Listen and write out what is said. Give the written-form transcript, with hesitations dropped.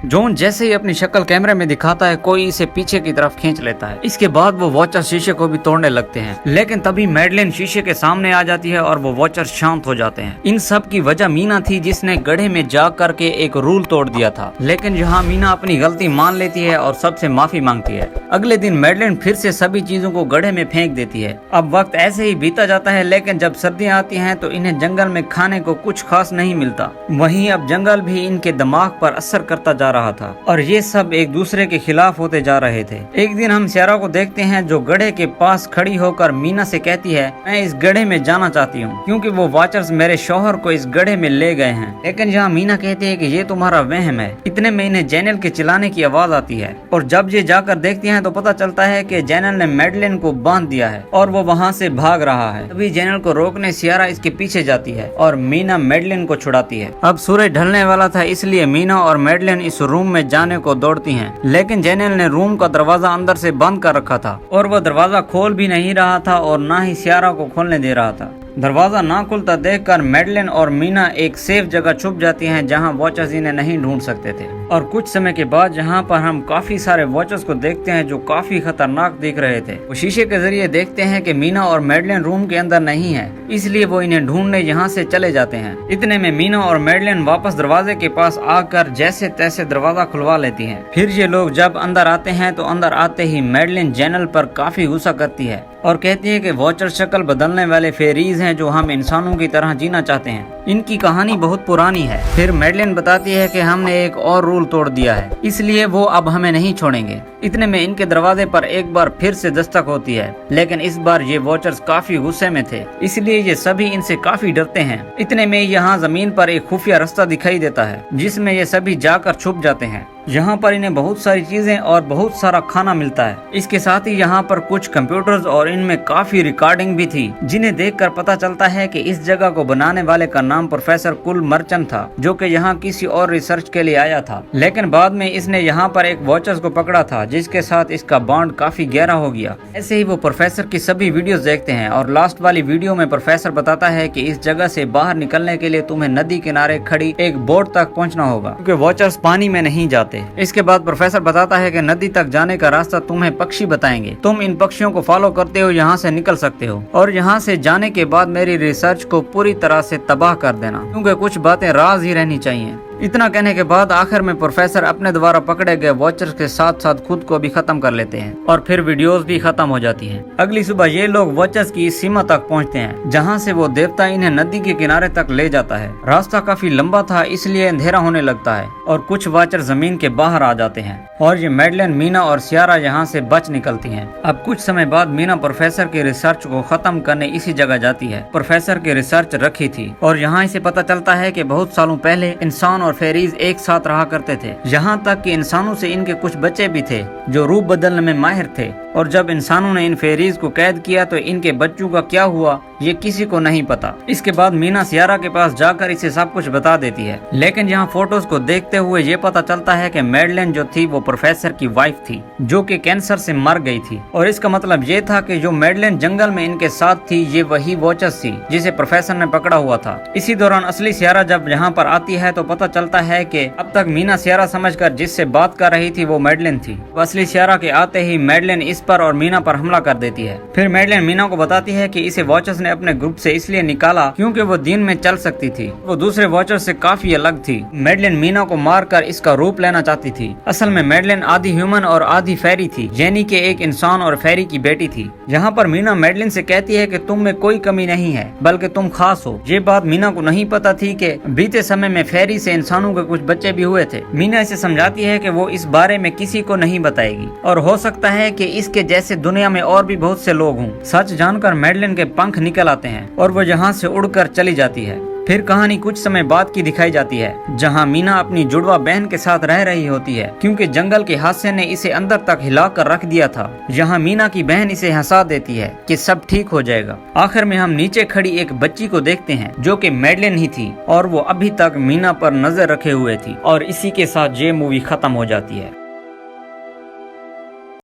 John जैसे ही अपनी शक्ल कैमरे में दिखाता है कोई इसे पीछे की तरफ खींच लेता है। इसके बाद वो वॉचर शीशे को भी तोड़ने लगते हैं, लेकिन तभी मैडलिन शीशे के सामने आ जाती है और वो वॉचर शांत हो जाते हैं। इन सब की वजह मीना थी, जिसने गड्ढे में जा करके एक रूल तोड़ दिया था। लेकिन यहाँ मीना अपनी गलती मान लेती है और सबसे माफी मांगती है। अगले दिन मैडलिन फिर से सभी चीजों को गड्ढे में फेंक देती है। अब वक्त ऐसे ही बीता जाता है, लेकिन जब सर्दियाँ आती हैं तो इन्हें जंगल में खाने को कुछ खास नहीं मिलता। वहीं अब जंगल भी इनके दिमाग पर असर करता जा रहा था और ये सब एक दूसरे के खिलाफ होते जा रहे थे। एक दिन हम सियारा को देखते हैं जो गड्ढे के पास खड़ी होकर मीना से कहती है, मैं इस गड्ढे में जाना चाहती हूँ क्योंकि वो वॉचर्स मेरे शौहर को इस गड्ढे में ले गए हैं। लेकिन यहाँ मीना कहती है कि ये तुम्हारा वहम है। इतने में इन्हें जैनल के चिल्लाने की आवाज आती है और जब ये जाकर देखती हैं तो पता चलता है कि जैनल ने मैडलिन को बांध दिया है और वो वहाँ से भाग रहा है। तभी जैनल को रोकने सियारा इसके पीछे जाती है और मीना मैडलिन को छुड़ाती है। अब सूरज ढलने वाला था, इसलिए मीना और मैडलिन इस रूम में जाने को दौड़ती हैं, लेकिन जैनल ने रूम का दरवाजा अंदर से बंद कर रखा था और वह दरवाजा खोल भी नहीं रहा था और ना ही सियारा को खोलने दे रहा था। दरवाजा ना खुलता देखकर मैडलिन और मीना एक सेफ जगह छुप जाती हैं जहां वॉचर्स इन्हें नहीं ढूंढ सकते थे। और कुछ समय के बाद जहां पर हम काफी सारे वॉचर्स को देखते हैं जो काफी खतरनाक दिख रहे थे। वो शीशे के जरिए देखते हैं कि मीना और मैडलिन रूम के अंदर नहीं है, इसलिए वो इन्हें ढूंढने यहाँ से चले जाते हैं। इतने में मीना और मैडलिन वापस दरवाजे के पास आकर जैसे तैसे दरवाजा खुलवा लेती हैं। फिर ये लोग जब अंदर आते हैं तो अंदर आते ही मैडलिन जैनल पर काफी गुस्सा करती है और कहती है कि वॉचर शक्ल बदलने वाले फेरीज हैं जो हम इंसानों की तरह जीना चाहते हैं। इनकी कहानी बहुत पुरानी है। फिर मैडलिन बताती है कि हमने एक और रूल तोड़ दिया है, इसलिए वो अब हमें नहीं छोड़ेंगे। इतने में इनके दरवाजे पर एक बार फिर से दस्तक होती है, लेकिन इस बार ये वॉचर्स काफी गुस्से में थे, इसलिए ये सभी इनसे काफी डरते हैं। इतने में यहाँ जमीन पर एक खुफिया रास्ता दिखाई देता है जिसमें ये सभी जाकर छुप जाते हैं। यहाँ पर इन्हें बहुत सारी चीजें और बहुत सारा खाना मिलता है। इसके साथ ही यहाँ पर कुछ कंप्यूटर्स और इनमें काफी रिकॉर्डिंग भी थी, जिन्हें देखकर पता चलता है कि इस जगह को बनाने वाले का नाम प्रोफेसर कुल मर्चन था, जो कि यहाँ किसी और रिसर्च के लिए आया था। लेकिन बाद में इसने यहाँ पर एक वॉचर्स को पकड़ा था जिसके साथ इसका बॉन्ड काफी गहरा हो गया। ऐसे ही वो प्रोफेसर की सभी वीडियोस देखते हैं और लास्ट वाली वीडियो में प्रोफेसर बताता है कि इस जगह से बाहर निकलने के लिए तुम्हें नदी किनारे खड़ी एक बोट तक पहुँचना होगा क्योंकि वॉचर्स पानी में नहीं जाते। इसके बाद प्रोफेसर बताता है कि नदी तक जाने का रास्ता तुम्हें पक्षी बताएंगे, तुम इन पक्षियों को फॉलो करते हो यहाँ से निकल सकते हो और यहाँ से जाने के बाद मेरी रिसर्च को पूरी तरह से तबाह कर देना, क्योंकि कुछ बातें राज ही रहनी चाहिए। इतना कहने के बाद आखिर में प्रोफेसर अपने द्वारा पकड़े गए वॉचर्स के साथ साथ खुद को भी खत्म कर लेते हैं और फिर वीडियोस भी खत्म हो जाती हैं। अगली सुबह ये लोग वॉचर्स की इस सीमा तक पहुंचते हैं जहां से वो देवता इन्हें नदी के किनारे तक ले जाता है। रास्ता काफी लंबा था, इसलिए अंधेरा होने लगता है और कुछ वॉचर जमीन के बाहर आ जाते हैं और ये मैडलिन, मीना और सियारा यहाँ से बच निकलती हैं। अब कुछ समय बाद मीना प्रोफेसर की रिसर्च को खत्म करने इसी जगह जाती है। प्रोफेसर की रिसर्च रखी थी और यहाँ इसे पता चलता है कि बहुत सालों पहले इंसान और फेरीज एक साथ रहा करते थे। यहाँ तक कि इंसानों से इनके कुछ बच्चे भी थे जो रूप बदलने में माहिर थे, और जब इंसानों ने इन फेरीज को कैद किया तो इनके बच्चों का क्या हुआ ये किसी को नहीं पता। इसके बाद मीना सियारा के पास जाकर इसे सब कुछ बता देती है, लेकिन यहाँ फोटोज को देखते हुए ये पता चलता है कि मैडलिन जो थी वो प्रोफेसर की वाइफ थी जो कि कैंसर से मर गई थी। और इसका मतलब ये था कि जो मैडलिन जंगल में इनके साथ थी ये वही वॉचर्स थी जिसे प्रोफेसर ने पकड़ा हुआ था। इसी दौरान असली सियारा जब यहाँ पर आती है तो पता चलता है कि अब तक मीना सियारा समझकर जिससे बात कर रही थी वो मैडलिन थी। असली सियारा के आते ही मैडलिन इस पर और मीना पर हमला कर देती है। फिर मैडलिन मीना को बताती है कि इसे वॉचर्स ने अपने ग्रुप से इसलिए निकाला क्योंकि वो दिन में चल सकती थी, वो दूसरे वॉचर्स से काफी अलग थी। मैडलिन मीना को मारकर इसका रूप लेना चाहती थी। असल में मैडलिन आधी ह्यूमन और आधी फेरी थी, यानी कि एक इंसान और फेरी की बेटी थी। यहाँ पर मीना मैडलिन से कहती है कि तुम में कोई कमी नहीं है बल्कि तुम खास हो। ये बात मीना को नहीं पता थी कि बीते समय में फेरी से इंसानों के कुछ बच्चे भी हुए थे। मीना इसे समझाती है कि वो इस बारे में किसी को नहीं बताएगी और हो सकता है कि इसके जैसे दुनिया में और भी बहुत से लोग हों। सच जानकर मैडलिन के पंख निकल आते हैं और वो यहाँ से उड़कर चली जाती है। फिर कहानी कुछ समय बाद की दिखाई जाती है जहां मीना अपनी जुड़वा बहन के साथ रह रही होती है क्योंकि जंगल के हादसे ने इसे अंदर तक हिला कर रख दिया था। यहाँ मीना की बहन इसे हंसा देती है कि सब ठीक हो जाएगा। आखिर में हम नीचे खड़ी एक बच्ची को देखते हैं जो कि मैडलिन ही थी और वो अभी तक मीना पर नजर रखे हुए थी और इसी के साथ ये मूवी खत्म हो जाती है।